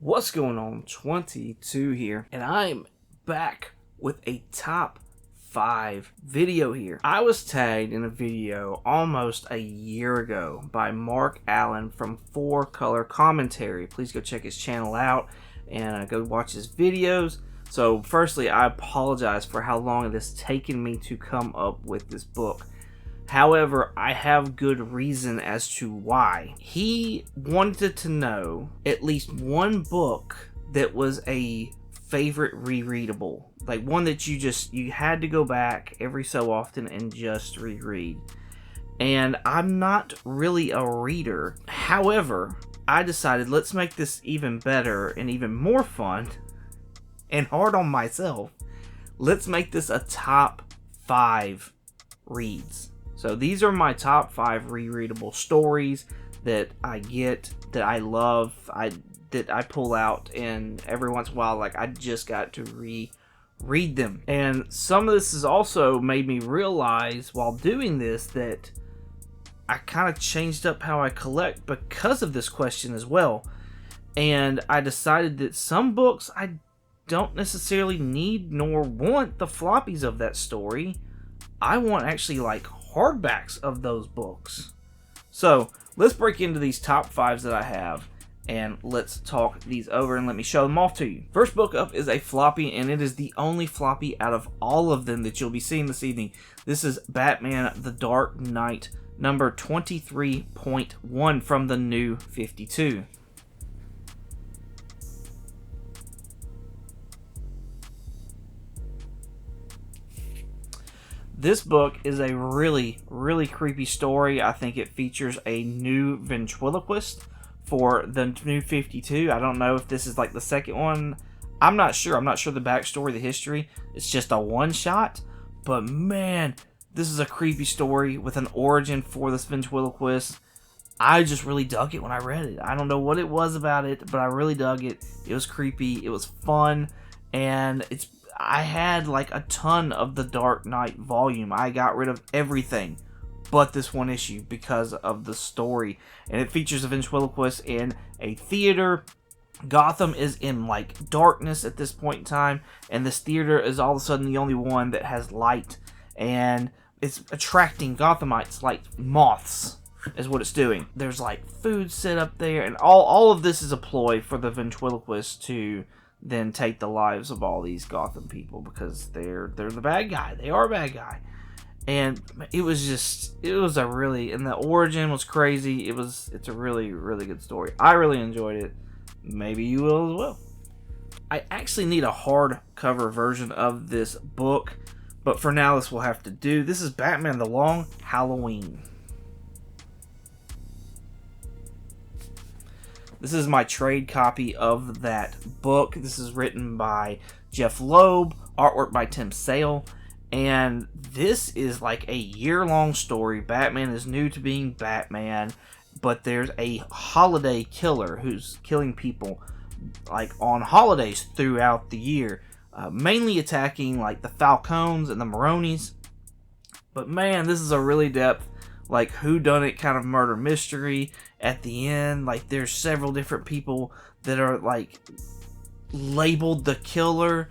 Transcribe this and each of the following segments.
What's going on? 22 here, and I'm back with a top 5 video here. I was tagged in a video almost a year ago by Mark Allen from 4 Color Commentary. Please go check his channel out and go watch his videos. So firstly, I apologize for how long it has taken me to come up with this book. However, I have good reason as to why. He wanted to know at least one book that was a favorite rereadable. Like one that you had to go back every so often and just reread. And I'm not really a reader. However, I decided let's make this even better and even more fun and hard on myself. Let's make this a top 5 reads. So these are my top 5 rereadable stories that I get, that I love, that I pull out, and every once in a while, like, I just got to reread them. And some of this has also made me realize while doing this that I kind of changed up how I collect because of this question as well. And I decided that some books I don't necessarily need nor want the floppies of that story. I want actually like hardbacks of those books. So let's break into these top 5s that I have and let's talk these over and let me show them off to you. First book up is a floppy, and it is the only floppy out of all of them that you'll be seeing this evening. This is Batman The Dark Knight number 23.1 from the New 52. This book is a really, really creepy story. I think it features a new ventriloquist for the New 52. I don't know if this is like the second one. I'm not sure. I'm not sure the backstory, the history. It's just a one-shot. But man, this is a creepy story with an origin for this ventriloquist. I just really dug it when I read it. I don't know what it was about it, but I really dug it. It was creepy. It was fun. And I had like a ton of the Dark Knight volume. I got rid of everything but this one issue because of the story. And it features a ventriloquist in a theater. Gotham is in like darkness at this point in time, and this theater is all of a sudden the only one that has light, and it's attracting Gothamites like moths is what it's doing. There's like food set up there, and all of this is a ploy for the ventriloquist to then take the lives of all these Gotham people because they're the bad guy. They are a bad guy. And it was a really, and the origin was crazy. It's a really, really good story. I really enjoyed it. Maybe you will as well. I actually need a hardcover version of this book, but for now this will have to do. This is Batman The Long Halloween. This is my trade copy of that book. This is written by Jeff Loeb, artwork by Tim Sale, and this is like a year-long story. Batman is new to being Batman, but there's a holiday killer who's killing people like on holidays throughout the year, mainly attacking like the Falcons and the Maronis. But man, this is a really depth, like whodunit kind of murder mystery at the end. Like there's several different people that are like labeled the killer.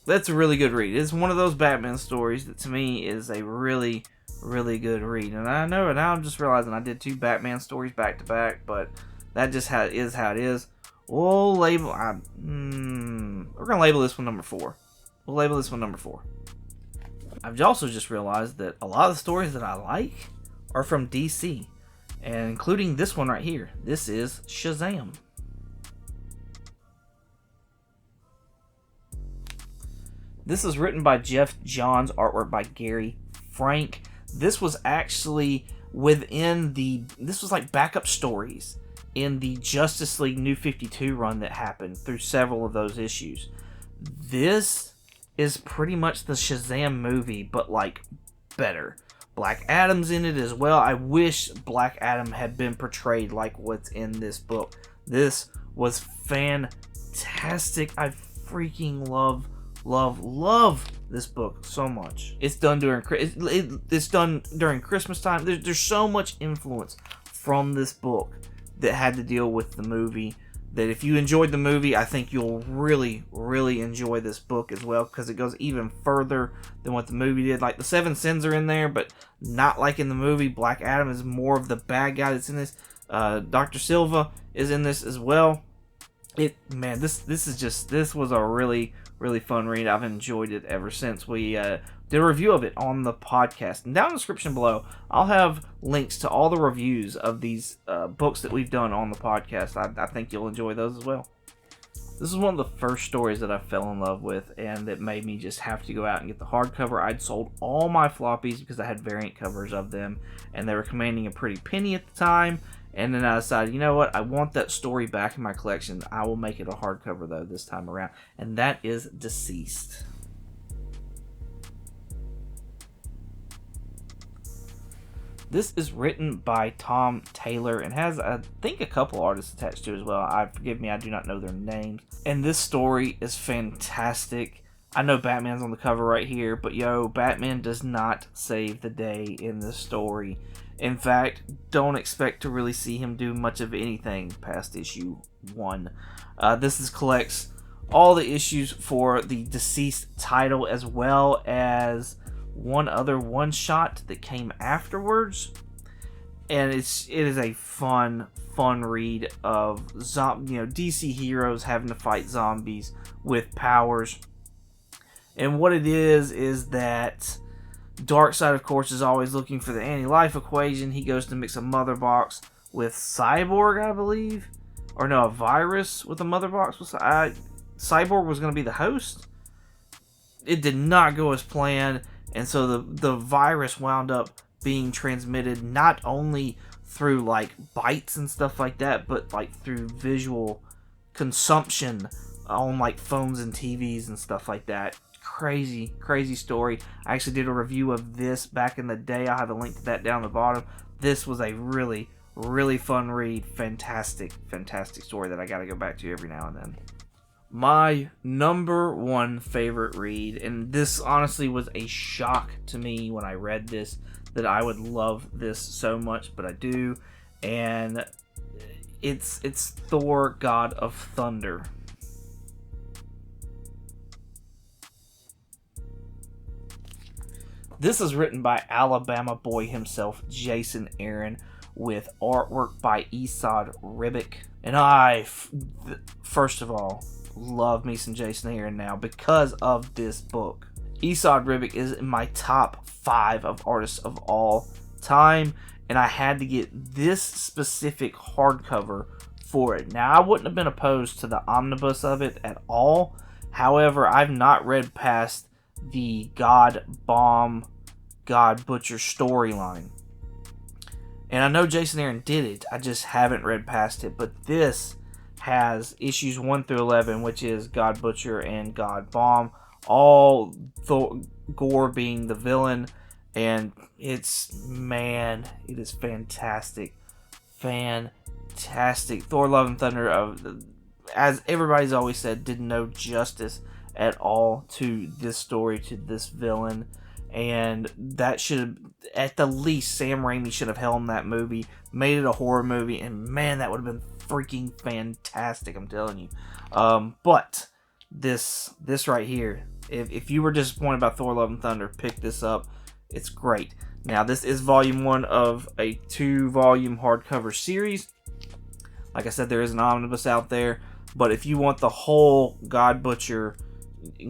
That's a really good read. It's one of those Batman stories that to me is a really, really good read. And I know, and now I'm just realizing I did 2 Batman stories back to back, but that just how it is. We'll label, we're gonna label this one number 4. We'll label this one number 4. I've also just realized that a lot of the stories that I like are from DC, and including this one right here. This is Shazam. This is written by Jeff Johns, artwork by Gary Frank. This was actually this was like backup stories in the Justice League New 52 run that happened through several of those issues. This is pretty much the Shazam movie, but like better. Black Adam's in it as well. I wish Black Adam had been portrayed like what's in this book. This was fantastic. I freaking love this book so much. It's done during Christmas time. There's so much influence from this book that had to deal with the movie that if you enjoyed the movie, I think you'll really, really enjoy this book as well, because it goes even further than what the movie did. Like, the 7 sins are in there, but not like in the movie. Black Adam is more of the bad guy that's in this. Dr. Silva is in this as well. This was a really, really fun read. I've enjoyed it ever since we did a review of it on the podcast. And down in the description below, I'll have links to all the reviews of these books that we've done on the podcast. I think you'll enjoy those as well. This is one of the first stories that I fell in love with, and that made me just have to go out and get the hardcover. I'd sold all my floppies because I had variant covers of them, and they were commanding a pretty penny at the time. And then I decided, you know what, I want that story back in my collection. I will make it a hardcover, though, this time around. And that is Deceased. This is written by Tom Taylor and has, I think, a couple artists attached to it as well. Forgive me, I do not know their names. And this story is fantastic. I know Batman's on the cover right here, but Batman does not save the day in this story. In fact, don't expect to really see him do much of anything past issue 1. This collects all the issues for the Deceased title, as well as one other one-shot that came afterwards. And it is a fun read of DC heroes having to fight zombies with powers. And what it is that Darkseid, of course, is always looking for the anti-life equation. He goes to mix a mother box with Cyborg, I believe. Or no, a virus with a mother box. Cyborg was going to be the host. It did not go as planned. And so the virus wound up being transmitted not only through, like, bites and stuff like that, but, like, through visual consumption on, like, phones and TVs and stuff like that. Crazy story. I actually did a review of this back in the day. I'll have a link to that down the bottom. This was a really, really fun read. Fantastic story that I gotta go back to every now and then. My number one favorite read, and this honestly was a shock to me when I read this, that I would love this so much, but I do, and it's Thor, God of Thunder. This is written by Alabama boy himself, Jason Aaron, with artwork by Esad Ribic. And I, first of all, love me some Jason Aaron now because of this book. Esad Ribic is in my top 5 of artists of all time, and I had to get this specific hardcover for it. Now, I wouldn't have been opposed to the omnibus of it at all. However, I've not read past the God Bomb, God Butcher storyline. And I know Jason Aaron did it, I just haven't read past it. But this has issues 1 through 11, which is God Butcher and God Bomb, all Gore being the villain. And it is fantastic. Thor Love and Thunder, as everybody's always said, did no justice at all to this story, to this villain. And that should, at the least, Sam Raimi should have helmed that movie, made it a horror movie, and man, that would have been freaking fantastic, I'm telling you. But this right here, if you were disappointed about Thor Love and Thunder, pick this up. It's great. Now, this is volume 1 of a 2-volume hardcover series. Like I said, there is an omnibus out there, but if you want the whole God Butcher,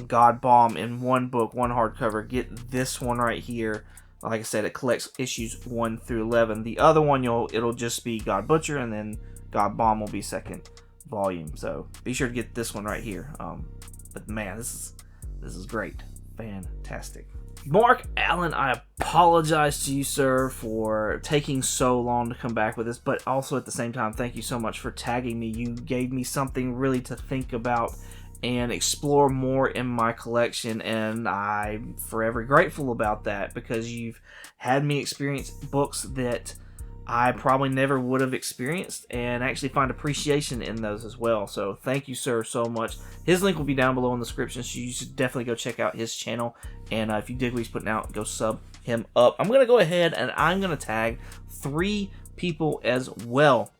God Bomb in one book, one hardcover, get this one right here. Like I said, it collects issues 1 through 11. The other one, it'll just be God Butcher, and then God Bomb will be second volume. So be sure to get this one right here. But man, this is great, fantastic. Mark Allen, I apologize to you, sir, for taking so long to come back with this, but also at the same time, thank you so much for tagging me. You gave me something really to think about and explore more in my collection, and I'm forever grateful about that, because you've had me experience books that I probably never would have experienced, and actually find appreciation in those as well. So thank you, sir, so much. His link will be down below in the description, so you should definitely go check out his channel, and if you dig what he's putting out, go sub him up. I'm going to go ahead and I'm going to tag 3 people as well.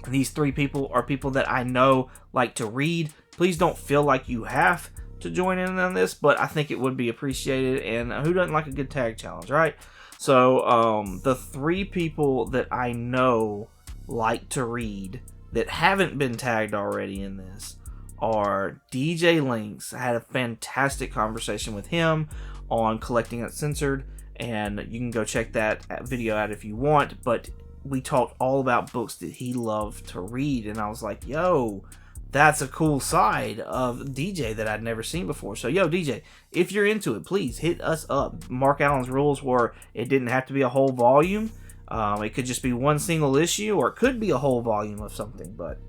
These 3 people are people that I know like to read. Please don't feel like you have to join in on this, but I think it would be appreciated, and who doesn't like a good tag challenge, right? So the 3 people that I know like to read that haven't been tagged already in this are DJ Links. I had a fantastic conversation with him on Collecting Uncensored, and you can go check that video out if you want, but we talked all about books that he loved to read, and I was like, yo, that's a cool side of DJ that I'd never seen before. So, yo, DJ, if you're into it, please hit us up. Mark Allen's rules were it didn't have to be a whole volume. It could just be one single issue, or it could be a whole volume of something. But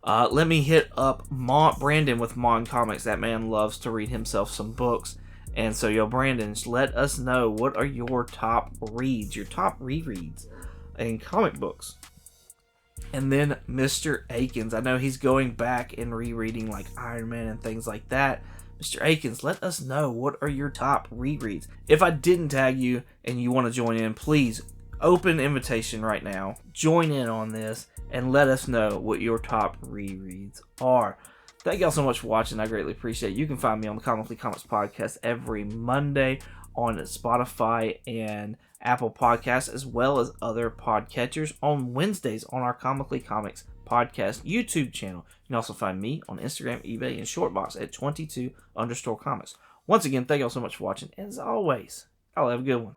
let me hit up Brandon with Mon Comics. That man loves to read himself some books. And so, yo, Brandon, let us know, what are your top reads, your top rereads in comic books? And then Mr. Akins, I know he's going back and rereading like Iron Man and things like that. Mr. Akins, let us know, what are your top rereads? If I didn't tag you and you want to join in, please, open invitation right now. Join in on this and let us know what your top rereads are. Thank y'all so much for watching. I greatly appreciate it. You can find me on the Comically Comics podcast every Monday on Spotify and Apple Podcasts, as well as other podcatchers, on Wednesdays on our Comically Comics podcast YouTube channel. You can also find me on Instagram, eBay, and Shortbox at 22_comics. Once again, thank y'all so much for watching. As always, y'all have a good one.